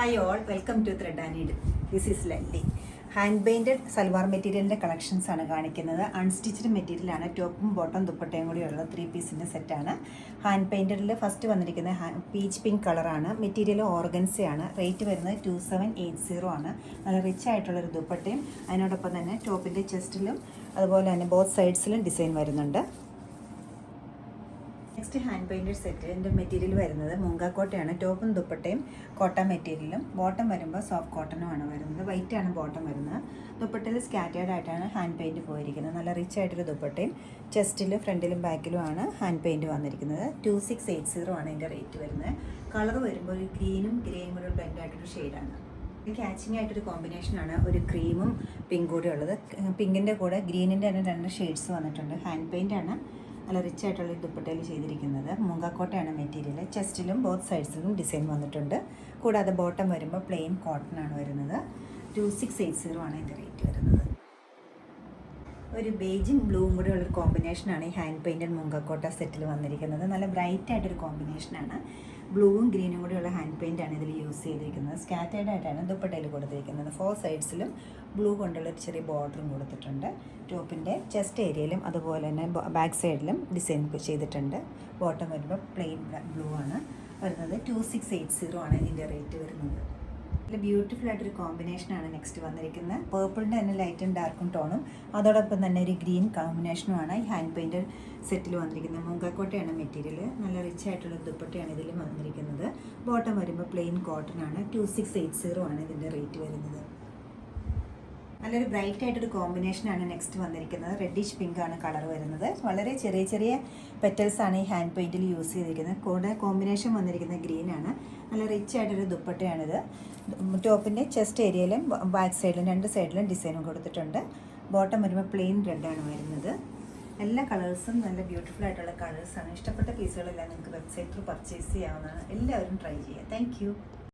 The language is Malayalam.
Hi all, welcome to Thread and Needle. This is Lally. Hand painted salwar മെറ്റീരിയലിൻ്റെ കളക്ഷൻസ് ആണ് കാണിക്കുന്നത്. അൺസ്റ്റിച്ച്ഡ് മെറ്റീരിയലാണ്. ടോപ്പും ബോട്ടം ദുപ്പട്ടയും കൂടിയുള്ള 3 പീസിൻ്റെ സെറ്റാണ്. ഹാൻഡ് പെയിൻറ്റഡിൽ ഫസ്റ്റ് വന്നിരിക്കുന്നത് പീച്ച് പിങ്ക് കളറാണ്. മെറ്റീരിയൽ ഓർഗൻസയാണ്. റേറ്റ് വരുന്നത് 2780 ആണ്. നല്ല റിച്ച് ആയിട്ടുള്ളൊരു ദുപ്പട്ടയും അതിനോടൊപ്പം തന്നെ ടോപ്പിൻ്റെ ചെസ്റ്റിലും അതുപോലെ തന്നെ ബോത്ത് സൈഡ്സിലും ഡിസൈൻ വരുന്നുണ്ട്. നെക്സ്റ്റ് ഹാൻഡ് പെയിൻറ്റഡ് സെറ്റിൻ്റെ മെറ്റീരിയൽ വരുന്നത് മുങ്കാക്കോട്ടയാണ്. ടോപ്പും ദുപ്പട്ടയും കോട്ട മെറ്റീരിയലും, ബോട്ടം വരുമ്പോൾ സോഫ്റ്റ് കോട്ടനുമാണ് വരുന്നത്. വൈറ്റ് ആണ് ബോട്ടം വരുന്നത്. ദുപ്പട്ടയിൽ സ്കാറ്റേർഡ് ആയിട്ടാണ് ഹാൻഡ് പെയിൻറ്റ് പോയിരിക്കുന്നത്. നല്ല റിച്ച് ആയിട്ടൊരു ദുപ്പട്ടയും ചെസ്റ്റിലും ഫ്രണ്ടിലും ബാക്കിലുമാണ് ഹാൻഡ് പെയിൻറ്റ് വന്നിരിക്കുന്നത്. 2680 ആണ് ഇതിൻ്റെ റേറ്റ് വരുന്നത്. കളർ വരുമ്പോൾ ഒരു ഗ്രീനും ഗ്രേയും കൂടെ ബ്ലെൻഡ് ആയിട്ടൊരു ഷെയ്ഡാണ്. ഇത് ക്യാച്ചിങ് ആയിട്ടൊരു കോമ്പിനേഷനാണ്. ഒരു ക്രീമും പിങ്കും കൂടെ ഉള്ളത്. പിങ്കിൻ്റെ കൂടെ ഗ്രീനിൻ്റെ തന്നെ 2 ഷെയ്ഡ്സ് വന്നിട്ടുണ്ട്. ഹാൻഡ് പെയിൻ്റാണ്. നല്ല റിച്ച് ആയിട്ടുള്ള ദുപ്പട്ടയിൽ ചെയ്തിരിക്കുന്നത്. മുങ്കാക്കോട്ടയാണ് മെറ്റീരിയൽ. ചെസ്റ്റിലും ബോത്ത് സൈഡ്സിലും ഡിസൈൻ വന്നിട്ടുണ്ട്. കൂടാതെ ബോട്ടം വരുമ്പോൾ പ്ലെയിൻ കോട്ടനാണ് വരുന്നത്. 2680 ആണ് ഇതിൻ്റെ റേറ്റ് വരുന്നത്. ഒരു ബേജും ബ്ലൂവും കൂടെ ഉള്ളൊരു കോമ്പിനേഷനാണ് ഈ ഹാൻഡ് പെയിൻറ്റഡ് മുങ്കാക്കോട്ട സെറ്റിൽ വന്നിരിക്കുന്നത്. നല്ല ബ്രൈറ്റ് ആയിട്ടൊരു കോമ്പിനേഷനാണ്. ബ്ലൂവും ഗ്രീനും കൂടെയുള്ള ഹാൻഡ് പെയിൻ്റാണ് ഇതിൽ യൂസ് ചെയ്തിരിക്കുന്നത്. സ്കാറ്റേർഡ് ആയിട്ടാണ് ദുപ്പട്ടയിൽ കൊടുത്തിരിക്കുന്നത്. 4 സൈഡ്സിലും ബ്ലൂ കൊണ്ടുള്ള ഒരു ചെറിയ ബോർഡറും കൊടുത്തിട്ടുണ്ട്. ടോപ്പിൻ്റെ ചെസ്റ്റ് ഏരിയയിലും അതുപോലെ തന്നെ ബാക്ക് സൈഡിലും ഡിസൈൻ ചെയ്തിട്ടുണ്ട്. ബോട്ടം വരുമ്പോൾ പ്ലെയിൻ ബ്ലൂ ആണ് വരുന്നത്. 2680 ആണ് ഇതിൻ്റെ റേറ്റ് വരുന്നത്. നല്ല ബ്യൂട്ടിഫുൾ ആയിട്ടൊരു കോമ്പിനേഷനാണ് നെക്സ്റ്റ് വന്നിരിക്കുന്നത്. പേർപ്പിളിൻ്റെ തന്നെ ലൈറ്റും ഡാർക്കും ടോണും അതോടൊപ്പം തന്നെ ഒരു ഗ്രീൻ കോമ്പിനേഷനുമാണ് ഈ ഹാൻഡ് പെയിൻറ്റഡ് സെറ്റിൽ വന്നിരിക്കുന്നത്. മുങ്കാക്കോട്ടയാണ് മെറ്റീരിയൽ. നല്ല റിച്ച് ആയിട്ടുള്ള ദുപ്പട്ടയാണ് ഇതിൽ വന്നിരിക്കുന്നത്. ബോട്ടം വരുമ്പോൾ പ്ലെയിൻ കോട്ടനാണ്. 2680 ആണ് ഇതിൻ്റെ റേറ്റ് വരുന്നത്. നല്ലൊരു ബ്രൈറ്റ് ആയിട്ടൊരു കോമ്പിനേഷനാണ് നെക്സ്റ്റ് വന്നിരിക്കുന്നത്. റെഡിഷ് പിങ്ക് ആണ് കളർ വരുന്നത്. വളരെ ചെറിയ ചെറിയ പെറ്റൽസ് ആണ് ഈ ഹാൻഡ് പെയിൻറ്റിൽ യൂസ് ചെയ്തിരിക്കുന്നത്. കൂടെ കോമ്പിനേഷൻ വന്നിരിക്കുന്നത് ഗ്രീനാണ്. നല്ല റിച്ച് ആയിട്ടൊരു ദുപ്പട്ടയാണിത്. ടോപ്പിൻ്റെ ചെസ്റ്റ് ഏരിയയിലും ബാക്ക് സൈഡിലും 2 സൈഡിലും ഡിസൈനും കൊടുത്തിട്ടുണ്ട്. ബോട്ടം വരുമ്പോൾ പ്ലെയിൻ റെഡാണ് വരുന്നത്. എല്ലാ കളേഴ്സും നല്ല ബ്യൂട്ടിഫുൾ ആയിട്ടുള്ള കളേഴ്സാണ്. ഇഷ്ടപ്പെട്ട പീസുകളെല്ലാം നിങ്ങൾക്ക് വെബ്സൈറ്റിൽ പർച്ചേസ് ചെയ്യാവുന്നതാണ്. എല്ലാവരും ട്രൈ ചെയ്യുക. താങ്ക്